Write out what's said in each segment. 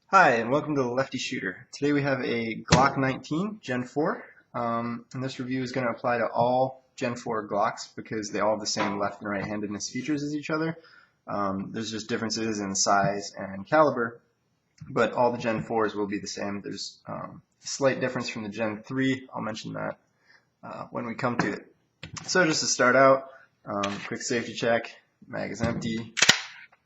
Hi, and welcome to the Lefty Shooter. Today we have a Glock 19 Gen 4, and this review is going to apply to all Gen 4 Glocks because they all have the same left and right-handedness features as each other. There's just differences in size and caliber, but all the Gen 4s will be the same. There's a slight difference from the Gen 3. I'll mention that when we come to it. So just to start out, quick safety check. Mag is empty.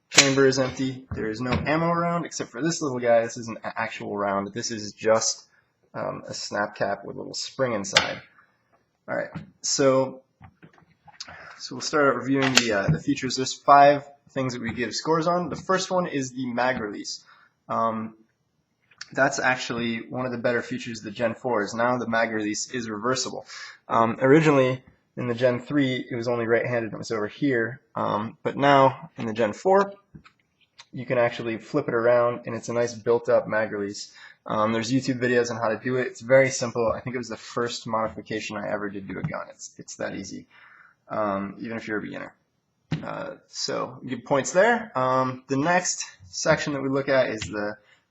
Chamber is empty. There is no ammo around except for this little guy. This is an actual round. This is just a snap cap with a little spring inside. Alright, so we'll start out reviewing the features. There's 5 things that we give scores on. The first one is the mag release. That's actually one of the better features of the Gen 4s. Now the mag release is reversible. Originally, in the Gen 3, it was only right-handed and it was over here, but now in the Gen 4, you can actually flip it around and it's a nice built-up mag release. There's YouTube videos on how to do it. It's very simple. I think it was the first modification I ever did to a gun. It's that easy, even if you're a beginner. So give points there. The next section that we look at is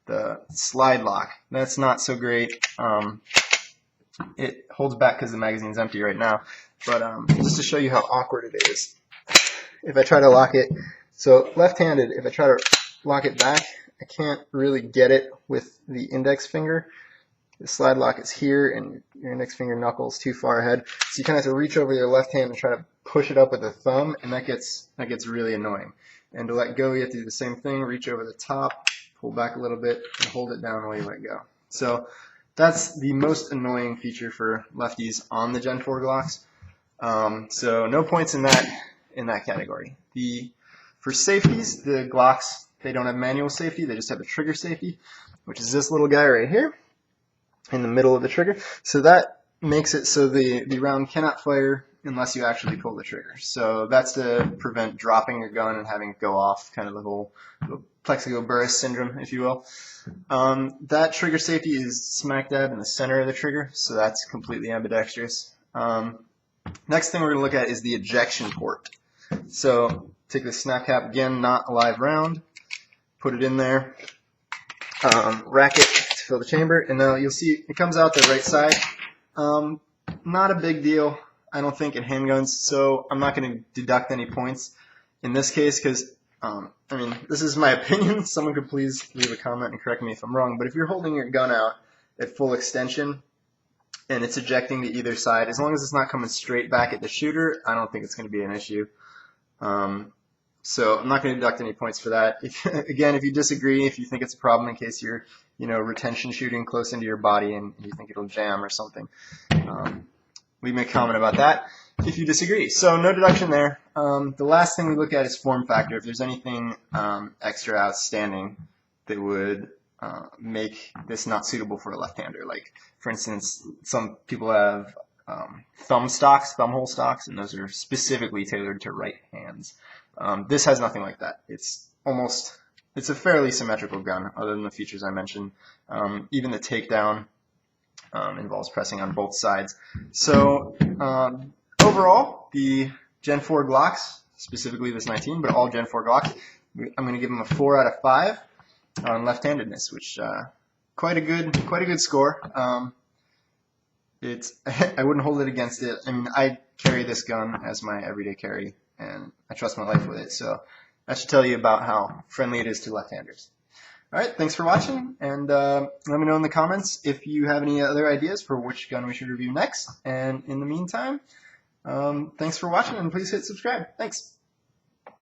the slide lock. That's not so great. It holds back because the magazine's empty right now. But just to show you how awkward it is, if I try to lock it, so left-handed, if I try to lock it back, I can't really get it with the index finger. The slide lock is here, and your index finger knuckle is too far ahead. So you kind of have to reach over your left hand and try to push it up with the thumb, and that gets really annoying. And to let go, you have to do the same thing, reach over the top, pull back a little bit, and hold it down while you let go. So that's the most annoying feature for lefties on the Gen 4 Glocks. So no points in that category. For safeties, the Glocks, they don't have manual safety, they just have a trigger safety, which is this little guy right here in the middle of the trigger. So that makes it so the round cannot fire unless you actually pull the trigger. So that's to prevent dropping your gun and having it go off, kind of the whole plexico burrus syndrome, if you will. That trigger safety is smack dab in the center of the trigger, so that's completely ambidextrous. Next thing we're going to look at is the ejection port. So take the snap cap, again, not a live round, put it in there, rack it to fill the chamber, and now you'll see it comes out the right side. Not a big deal, I don't think, in handguns, so I'm not going to deduct any points in this case because, I mean, this is my opinion. Someone could please leave a comment and correct me if I'm wrong, but if you're holding your gun out at full extension and it's ejecting to either side, as long as it's not coming straight back at the shooter, I don't think it's going to be an issue. So I'm not going to deduct any points for that. Again, if you disagree, if you think it's a problem in case you're, retention shooting close into your body and you think it'll jam or something, leave me a comment about that if you disagree. So no deduction there. The last thing we look at is form factor. If there's anything extra outstanding that would make this not suitable for a left-hander. Like, for instance, some people have thumb hole stocks, and those are specifically tailored to right hands. This has nothing like that. It's a fairly symmetrical gun, other than the features I mentioned. Even the takedown involves pressing on both sides. So overall, the Gen 4 Glocks, specifically this 19, but all Gen 4 Glocks, I'm going to give them a 4 out of 5 on left-handedness, which quite a good score. I wouldn't hold it against it. I mean, I carry this gun as my everyday carry, and I trust my life with it. So that should tell you about how friendly it is to left-handers. All right, thanks for watching, and let me know in the comments if you have any other ideas for which gun we should review next. And in the meantime, thanks for watching, and please hit subscribe. Thanks.